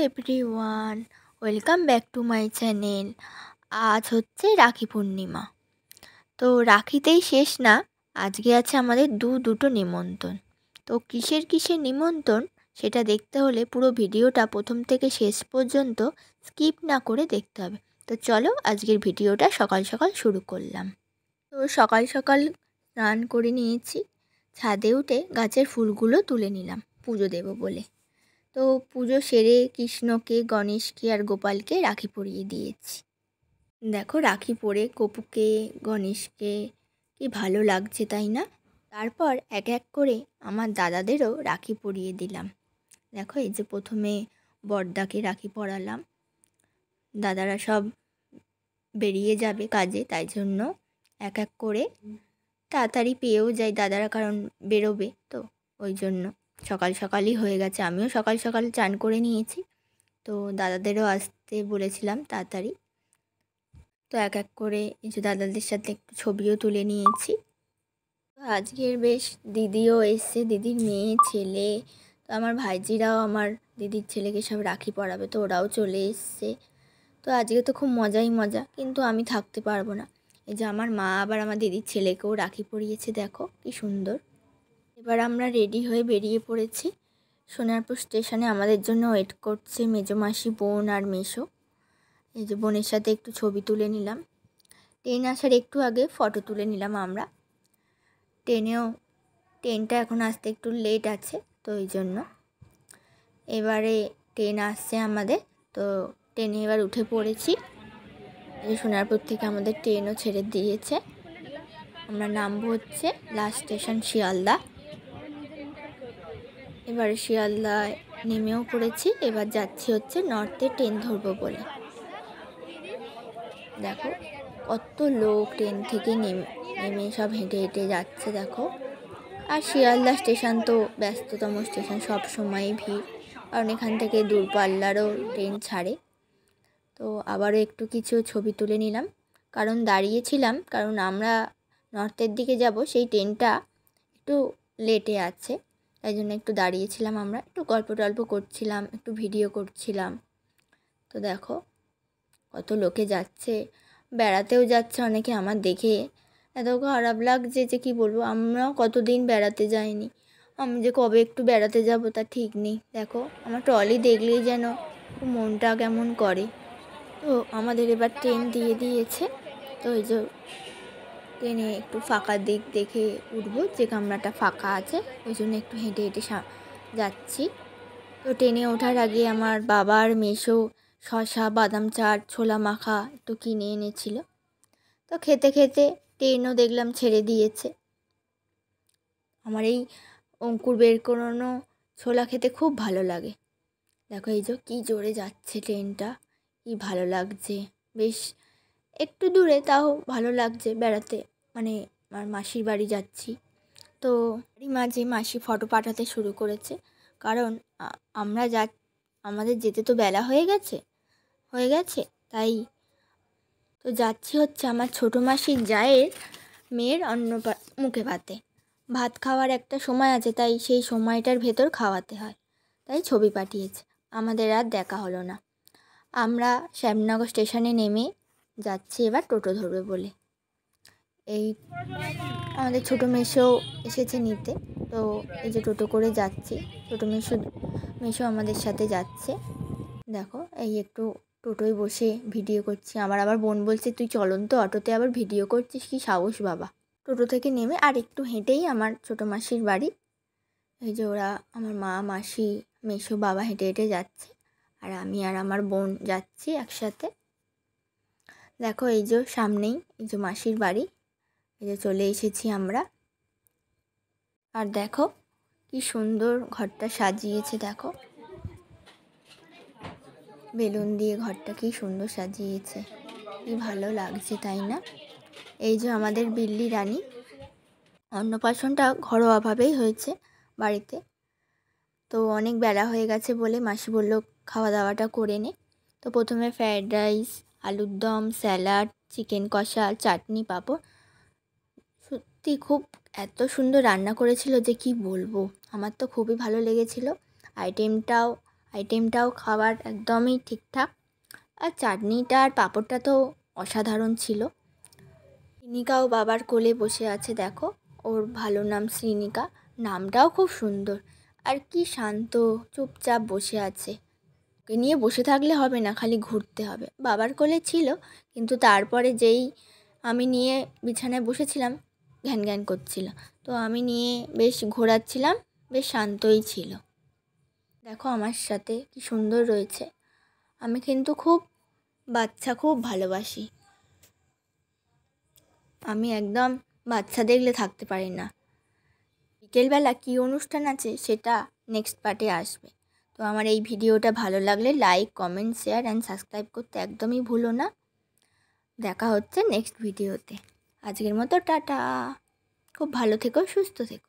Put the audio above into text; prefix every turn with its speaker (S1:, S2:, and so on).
S1: Everyone, welcome back to my channel. আজ হচ্ছে রাখি পূর্ণিমা। তো রাখিতেই শেষ না, আজকে আছে আমাদের দুটো নিমন্ত্রণ। তো কিসের নিমন্ত্রণ সেটা দেখতে হলে পুরো ভিডিওটা প্রথম থেকে শেষ পর্যন্ত স্কিপ না করে দেখতে হবে। তো চলো আজকের ভিডিওটা সকাল সকাল শুরু করলাম। তো সকাল সকাল স্নান করে নিয়েছি, ছাদে উঠে গাছের ফুলগুলো তুলে নিলাম পুজো দেবো বলে। তো পুজো সেরে কৃষ্ণকে, গণেশকে আর গোপালকে রাখি পরিয়ে দিয়েছি। দেখো রাখি পরে গপুকে, গণেশকে কি ভালো লাগছে তাই না? তারপর এক এক করে আমার দাদাদেরও রাখি পরিয়ে দিলাম। দেখো এই যে প্রথমে বড়দাকে রাখি পরালাম। দাদারা সব বেরিয়ে যাবে কাজে, তাই জন্য এক এক করে তাড়াতাড়ি পেয়েও যাই দাদারা, কারণ বেরোবে তো ওই জন্য সকাল সকালই হয়ে গেছে। আমিও সকাল সকাল চান করে নিয়েছি, তো দাদাদেরও আসতে বলেছিলাম তাড়াতাড়ি। তো এক এক করে এই যে দাদাদের সাথে একটু ছবিও তুলে নিয়েছি। তো আজকের বেশ দিদিও এসছে, দিদির মেয়ে ছেলে, তো আমার ভাইজিরাও আমার দিদির ছেলেকে সব রাখি পরাবে, তো ওরাও চলে এসছে। তো আজকে তো খুব মজাই মজা, কিন্তু আমি থাকতে পারবো না। এই যে আমার মা আবার আমার দিদির ছেলেকেও রাখি পরিয়েছে, দেখো কি সুন্দর। এবার আমরা রেডি হয়ে বেরিয়ে পড়েছি। সোনারপুর স্টেশনে আমাদের জন্য ওয়েট করছে মেজো মাসি, বোন আর মেসো। এই যে বোনের সাথে একটু ছবি তুলে নিলাম। ট্রেন আসার একটু আগে ফটো তুলে নিলাম আমরা। ট্রেনটা এখন আসতে একটু লেট আছে, তো ওই জন্য এবারে ট্রেন আসছে আমাদের। তো ট্রেনে এবার উঠে পড়েছি। এই সোনারপুর থেকে আমাদের ট্রেনও ছেড়ে দিয়েছে। আমরা নামবো হচ্ছে লাস্ট স্টেশন শিয়ালদা। এবারে শিয়ালদায় নেমেও পড়েছি। এবার যাচ্ছি হচ্ছে নর্থে ট্রেন ধরবো বলে। দেখো কত লোক ট্রেন থেকে নেমে সব হেঁটে হেঁটে যাচ্ছে দেখো। আর শিয়ালদা স্টেশন তো ব্যস্ততম স্টেশন, সব সময়ই ভিড়, কারণ এখান থেকে দূরপাল্লারও ট্রেন ছাড়ে। তো আবারও একটু কিছু ছবি তুলে নিলাম, কারণ দাঁড়িয়েছিলাম, কারণ আমরা নর্থের দিকে যাব, সেই ট্রেনটা একটু লেটে আছে, তাই জন্য একটু দাঁড়িয়েছিলাম। আমরা একটু গল্প টল্প করছিলাম, একটু ভিডিও করছিলাম। তো দেখো কত লোকে যাচ্ছে, বেড়াতেও যাচ্ছে অনেকে। আমার দেখে এত খারাপ লাগছে যে কি বলবো, আমরাও কতদিন বেড়াতে যাইনি। আমি যে কবে একটু বেড়াতে যাব তা ঠিক নেই। দেখো আমার ট্রলি দেখলেই যেন মনটা কেমন করে। তো আমাদের এবার ট্রেন দিয়ে দিয়েছে। তো এই যে ট্রেনে একটু ফাঁকা দিক দেখে উঠবো, যে কামরাটা ফাঁকা আছে, ওই জন্য একটু হেঁটে হেঁটে যাচ্ছি। তো ট্রেনে ওঠার আগে আমার বাবার মেসো শসা, বাদাম চাট, ছোলা মাখা একটু কিনে এনেছিল। তো খেতে খেতে ট্রেনও দেখলাম ছেড়ে দিয়েছে। আমার এই অঙ্কুর বের করানো ছোলা খেতে খুব ভালো লাগে। দেখো এই যে কী জোরে যাচ্ছে ট্রেনটা, কি ভালো লাগছে। বেশ একটু দূরে, তাও ভালো লাগছে বেড়াতে, মানে আমার মাসির বাড়ি যাচ্ছি। তো মাঝে মাসি ফটো পাঠাতে শুরু করেছে, কারণ আমরা আমাদের যেতে তো বেলা হয়ে গেছে, তাই তো যাচ্ছি হচ্ছে আমার ছোটো মাসির জায়ের মেয়ের মুখে ভাত খাওয়ার একটা সময় আছে, তাই সেই সময়টার ভেতর খাওয়াতে হয়, তাই ছবি পাঠিয়েছে। আমাদের আর দেখা হলো না। আমরা শ্যামনগর স্টেশনে নেমে যাচ্ছি এবার টোটো ধরবে বলে। এই আমাদের ছোটো মেসো এসেছে নিতে, তো এই যে টোটো করে যাচ্ছি। ছোটো মেসো আমাদের সাথে যাচ্ছে। দেখো এই একটু টোটোয় বসে ভিডিও করছি। আবার বোন বলছে, তুই চলন্ত অটোতে আবার ভিডিও করছিস, কি সাহস বাবা। টোটো থেকে নেমে আর একটু হেঁটেই আমার ছোটো মাসির বাড়ি। এই যে ওরা, আমার মা, মাসি, মেসো, বাবা হেঁটে হেঁটে যাচ্ছে, আর আমি আর আমার বোন যাচ্ছি একসাথে। দেখো এই যে সামনেই এই যে মাসির বাড়ি, এই যে চলে এসেছি আমরা। আর দেখো কি সুন্দর ঘরটা সাজিয়েছে, দেখো বেলুন দিয়ে ঘরটা কি সুন্দর সাজিয়েছে, কি ভালো লাগছে তাই না? এই যে আমাদের বিল্লি রানী। অন্নপ্রাশনটা ঘরোয়াভাবেই হয়েছে বাড়িতে। তো অনেক বেলা হয়ে গেছে বলে মাসি বলল খাওয়া দাওয়াটা করে নে। তো প্রথমে ফ্রায়েড রাইস, আলুর দম, স্যালাড, চিকেন কষা, চাটনি, পাঁপড়, সত্যি খুব এত সুন্দর রান্না করেছিল যে কি বলবো। আমার তো খুবই ভালো লেগেছিল। আইটেমটাও আইটেমটাও খাবার একদমই ঠিকঠাক। আর চাটনিটা আর পাঁপড়টা তো অসাধারণ ছিল। শ্রীনিকাও বাবার কোলে বসে আছে দেখো, ওর ভালো নাম শ্রীনিকা, নামটাও খুব সুন্দর। আর কি শান্ত, চুপচাপ বসে আছে। ওকে নিয়ে বসে থাকলে হবে না, খালি ঘুরতে হবে। বাবার কোলে ছিল, কিন্তু তারপরে যেই আমি নিয়ে বিছানায় বসেছিলাম ঘ্যান ঘ্যান করছিল, তো আমি নিয়ে বেশ ঘোরাচ্ছিলাম, বেশ শান্তই ছিল। দেখো আমার সাথে কি সুন্দর রয়েছে। আমি কিন্তু খুব বাচ্চা খুব ভালোবাসি, আমি একদম বাচ্চা দেখলে থাকতে পারি না। বিকেলবেলা কী অনুষ্ঠান আছে সেটা নেক্সট পার্টে আসবে। তো আমার এই ভিডিওটা ভালো লাগলে like, comment, share and subscribe করতে একদমই ভুলো না। দেখা হচ্ছে নেক্সট ভিডিওতে। আজকের মতো টাটা। খুব ভালো থেকো, সুস্থ থেকো।